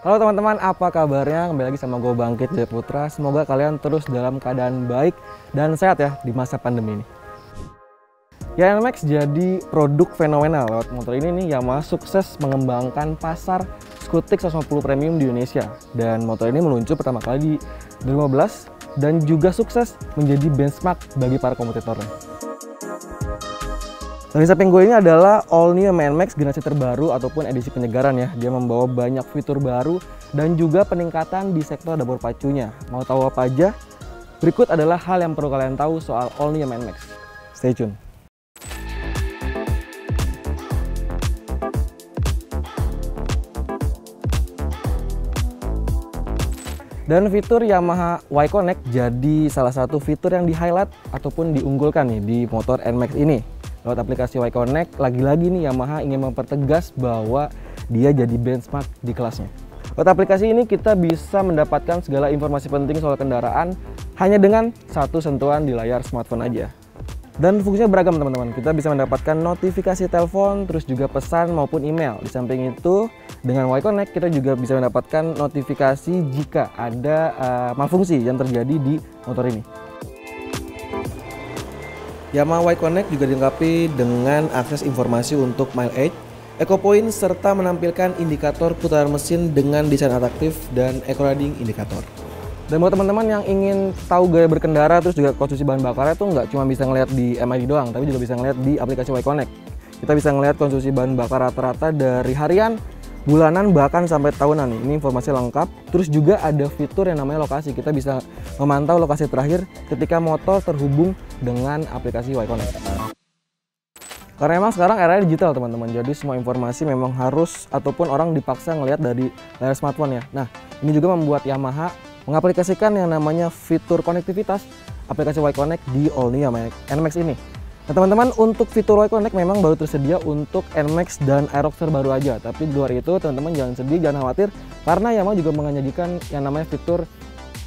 Halo teman-teman, apa kabarnya? Kembali lagi sama gue Bangkit Jaya Putra. Semoga kalian terus dalam keadaan baik dan sehat ya di masa pandemi ini. Ya, NMAX jadi produk fenomenal. Lewat motor ini nih Yamaha sukses mengembangkan pasar skutik 150 premium di Indonesia. Dan motor ini meluncur pertama kali di 2015 dan juga sukses menjadi benchmark bagi para kompetitornya. Dan di samping gue ini adalah all new NMAX generasi terbaru ataupun edisi penyegaran ya. Dia membawa banyak fitur baru dan juga peningkatan di sektor dapur pacunya. Mau tahu apa aja? Berikut adalah hal yang perlu kalian tahu soal all new NMAX. Stay tune. Dan fitur Yamaha Y-Connect jadi salah satu fitur yang di-highlight ataupun diunggulkan nih di motor NMAX ini. Lewat aplikasi Y-Connect, lagi-lagi nih Yamaha ingin mempertegas bahwa dia jadi benchmark di kelasnya. Lewat aplikasi ini kita bisa mendapatkan segala informasi penting soal kendaraan hanya dengan satu sentuhan di layar smartphone aja. Dan fungsinya beragam teman-teman, kita bisa mendapatkan notifikasi telepon, terus juga pesan maupun email. Di samping itu, dengan Y-Connect kita juga bisa mendapatkan notifikasi jika ada malfungsi yang terjadi di motor ini. Yamaha Y-Connect juga dilengkapi dengan akses informasi untuk mileage, eco point, serta menampilkan indikator putaran mesin dengan desain atraktif dan eco riding indikator. Dan buat teman-teman yang ingin tahu gaya berkendara terus juga konsumsi bahan bakarnya tuh nggak cuma bisa ngeliat di MID doang, tapi juga bisa ngeliat di aplikasi Y-Connect. Kita bisa ngeliat konsumsi bahan bakar rata-rata dari harian, bulanan, bahkan sampai tahunan nih. Ini informasi lengkap. Terus juga ada fitur yang namanya lokasi. Kita bisa memantau lokasi terakhir ketika motor terhubung dengan aplikasi Y-Connect. Karena memang sekarang era digital teman-teman, jadi semua informasi memang harus ataupun orang dipaksa ngelihat dari layar smartphone ya. Nah, ini juga membuat Yamaha mengaplikasikan yang namanya fitur konektivitas aplikasi Y-Connect di all new Yamaha NMAX ini. Nah teman-teman, untuk fitur Y-Connect memang baru tersedia untuk NMAX dan Aerox terbaru aja. Tapi di luar itu teman-teman jangan sedih, jangan khawatir, karena Yamaha juga menyajikan yang namanya fitur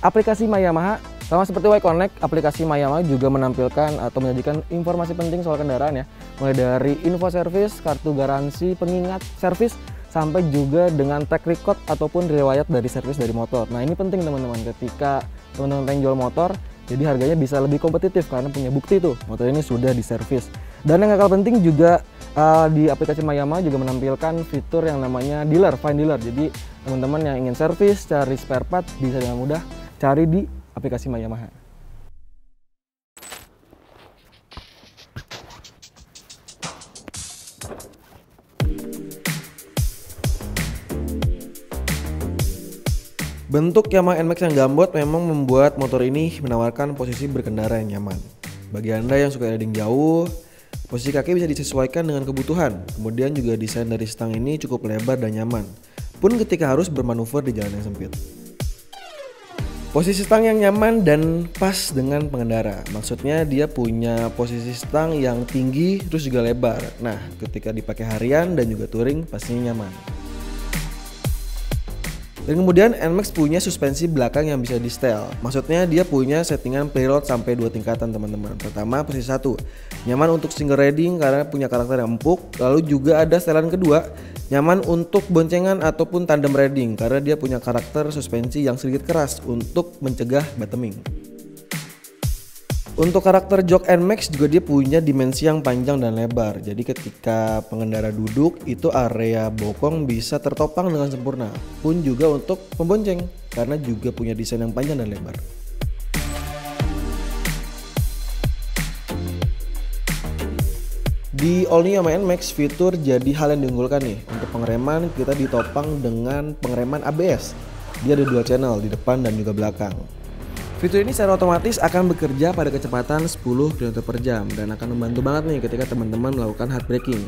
aplikasi My Yamaha. Sama seperti Y-Connect, aplikasi My Yamaha juga menampilkan atau menyajikan informasi penting soal kendaraan ya. Mulai dari info servis, kartu garansi, pengingat servis, sampai juga dengan track record ataupun riwayat dari servis dari motor. Nah ini penting teman-teman ketika teman-teman pengen jual motor, jadi harganya bisa lebih kompetitif karena punya bukti tuh motor ini sudah diservis. Dan yang gak kalah penting juga di aplikasi My Yamaha juga menampilkan fitur yang namanya dealer, find dealer. Jadi teman-teman yang ingin servis, cari spare part bisa dengan mudah cari di aplikasi My Yamaha. Bentuk Yamaha NMAX yang gambot memang membuat motor ini menawarkan posisi berkendara yang nyaman. Bagi Anda yang suka riding jauh, posisi kaki bisa disesuaikan dengan kebutuhan. Kemudian juga desain dari stang ini cukup lebar dan nyaman, pun ketika harus bermanuver di jalan yang sempit. Posisi stang yang nyaman dan pas dengan pengendara. Maksudnya dia punya posisi stang yang tinggi terus juga lebar. Nah, ketika dipakai harian dan juga touring pastinya nyaman. Dan kemudian NMAX punya suspensi belakang yang bisa di setel. Maksudnya dia punya settingan preload sampai 2 tingkatan teman-teman. Pertama posisi 1, nyaman untuk single riding karena punya karakter yang empuk. Lalu juga ada setelan kedua, nyaman untuk boncengan ataupun tandem riding karena dia punya karakter suspensi yang sedikit keras untuk mencegah bottoming. Untuk karakter jok NMAX juga dia punya dimensi yang panjang dan lebar. Jadi ketika pengendara duduk itu area bokong bisa tertopang dengan sempurna. Pun juga untuk pembonceng karena juga punya desain yang panjang dan lebar. Di all new Yamaha NMAX fitur jadi hal yang diunggulkan nih. Untuk pengereman kita ditopang dengan pengereman ABS. Dia ada 2 channel di depan dan juga belakang. Fitur ini secara otomatis akan bekerja pada kecepatan 10 km per jam dan akan membantu banget nih ketika teman-teman melakukan hard braking.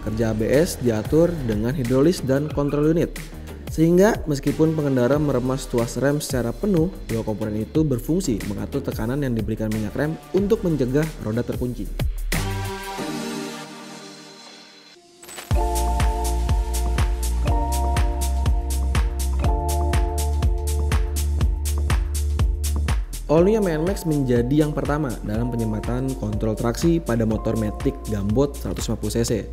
Kerja ABS diatur dengan hidrolis dan kontrol unit. Sehingga meskipun pengendara meremas tuas rem secara penuh, dua komponen itu berfungsi mengatur tekanan yang diberikan minyak rem untuk mencegah roda terkunci. All new Yamaha NMAX menjadi yang pertama dalam penyempatan kontrol traksi pada motor Matic Gambot 150 cc.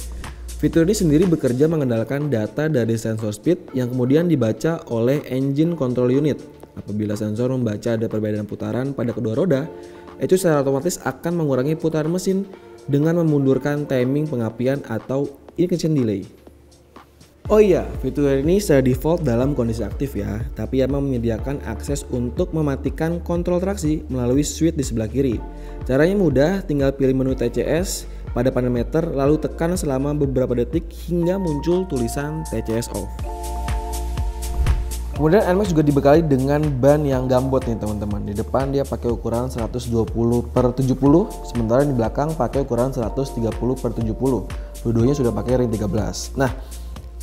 Fitur ini sendiri bekerja mengandalkan data dari sensor speed yang kemudian dibaca oleh engine control unit. Apabila sensor membaca ada perbedaan putaran pada kedua roda, ECU secara otomatis akan mengurangi putaran mesin dengan memundurkan timing pengapian atau ignition delay. Oh iya, fitur ini secara default dalam kondisi aktif ya, tapi memang menyediakan akses untuk mematikan kontrol traksi melalui switch di sebelah kiri. Caranya mudah, tinggal pilih menu TCS pada panel meter lalu tekan selama beberapa detik hingga muncul tulisan TCS off. Kemudian NMAX juga dibekali dengan ban yang gambot nih teman-teman. Di depan dia pakai ukuran 120/70, sementara di belakang pakai ukuran 130/70. Dua-duanya sudah pakai ring 13. Nah,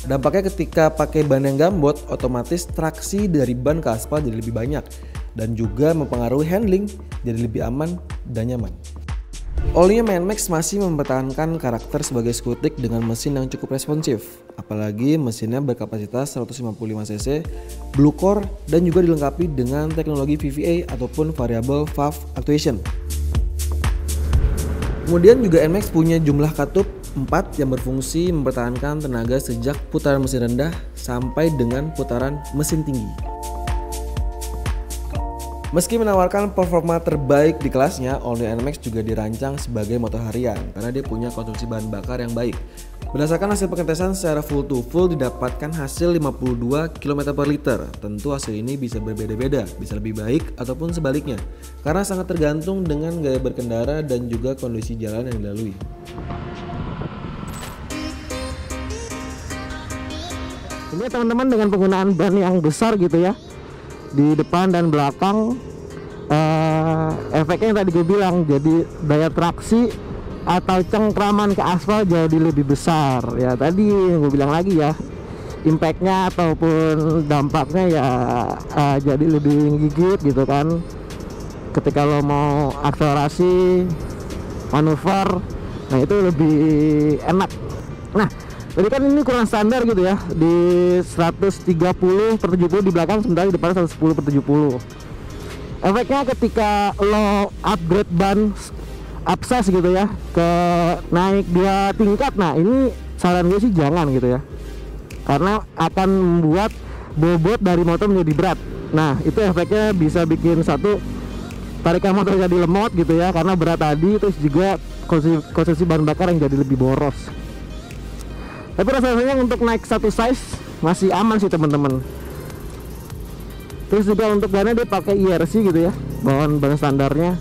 dampaknya ketika pakai ban yang gambot, otomatis traksi dari ban ke aspal jadi lebih banyak dan juga mempengaruhi handling jadi lebih aman dan nyaman. All-new NMAX masih mempertahankan karakter sebagai skutik dengan mesin yang cukup responsif, apalagi mesinnya berkapasitas 155 cc, blue core dan juga dilengkapi dengan teknologi VVA ataupun variable valve actuation. Kemudian juga NMAX punya jumlah katup 4 yang berfungsi mempertahankan tenaga sejak putaran mesin rendah sampai dengan putaran mesin tinggi. Meski menawarkan performa terbaik di kelasnya, All-new NMAX juga dirancang sebagai motor harian karena dia punya konsumsi bahan bakar yang baik. Berdasarkan hasil pengetesan secara full to full didapatkan hasil 52 km per liter. Tentu hasil ini bisa berbeda-beda, bisa lebih baik ataupun sebaliknya, karena sangat tergantung dengan gaya berkendara dan juga kondisi jalan yang dilalui. Ini teman-teman dengan penggunaan ban yang besar gitu ya di depan dan belakang, efeknya yang tadi gue bilang, jadi daya traksi atau cengkraman ke aspal jadi lebih besar ya. Tadi gue bilang lagi ya, impactnya ataupun dampaknya ya jadi lebih gigit gitu kan ketika lo mau akselerasi, manuver, nah itu lebih enak. Nah, jadi kan ini ukuran standar gitu ya, di 130/70 di belakang, sementara di depan 110/70. Efeknya ketika lo upgrade ban upsize gitu ya, ke naik 2 tingkat, nah ini saran gue sih jangan gitu ya, karena akan membuat bobot dari motor menjadi berat. Nah itu efeknya bisa bikin satu, tarikan motor jadi lemot gitu ya karena berat tadi, terus juga konsumsi bahan bakar yang jadi lebih boros. Tapi rasanya untuk naik satu size masih aman sih teman-teman. Terus juga untuk bannya dia pakai IRC gitu ya, bawaan ban standarnya.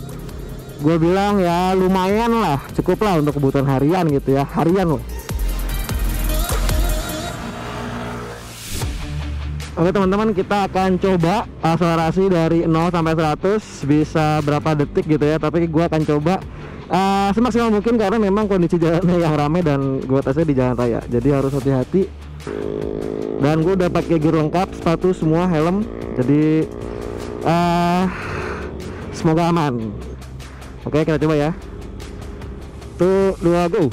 Gue bilang ya lumayan lah, cukup lah untuk kebutuhan harian gitu ya, harian loh. Oke teman-teman, kita akan coba akselerasi dari 0 sampai 100 bisa berapa detik gitu ya. Tapi gue akan coba semaksimal mungkin karena memang kondisi jalannya yang ramai dan gue tesnya di jalan raya, jadi harus hati-hati. Dan gue udah pakai gear lengkap, sepatu semua, helm, jadi semoga aman. Oke, kita coba ya. 1, 2, go.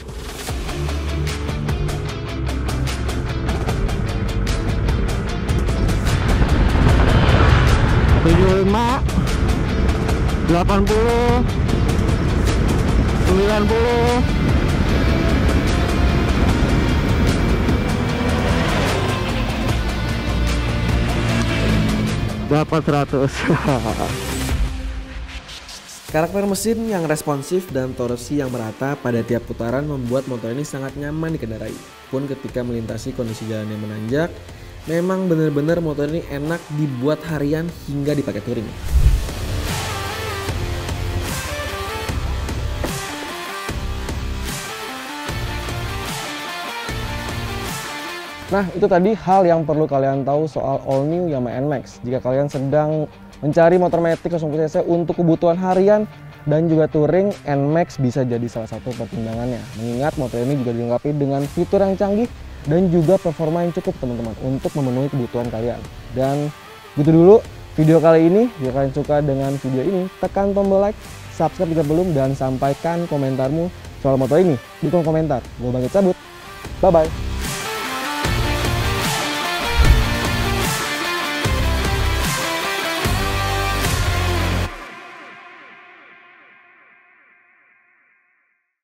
Tujuh 5 80 90 dapat 100. Karakter mesin yang responsif dan torsi yang merata pada tiap putaran membuat motor ini sangat nyaman dikendarai. Pun ketika melintasi kondisi jalan yang menanjak, memang benar-benar motor ini enak dibuat harian hingga dipakai touring. Nah, itu tadi hal yang perlu kalian tahu soal all new Yamaha NMAX. Jika kalian sedang mencari motor matic 0 cc untuk kebutuhan harian dan juga touring, NMAX bisa jadi salah satu pertimbangannya. Mengingat motor ini juga dilengkapi dengan fitur yang canggih dan juga performa yang cukup teman-teman untuk memenuhi kebutuhan kalian. Dan gitu dulu video kali ini. Jika kalian suka dengan video ini, tekan tombol like, subscribe jika belum, dan sampaikan komentarmu soal motor ini di kolom komentar. Gue Bang cabut, bye bye.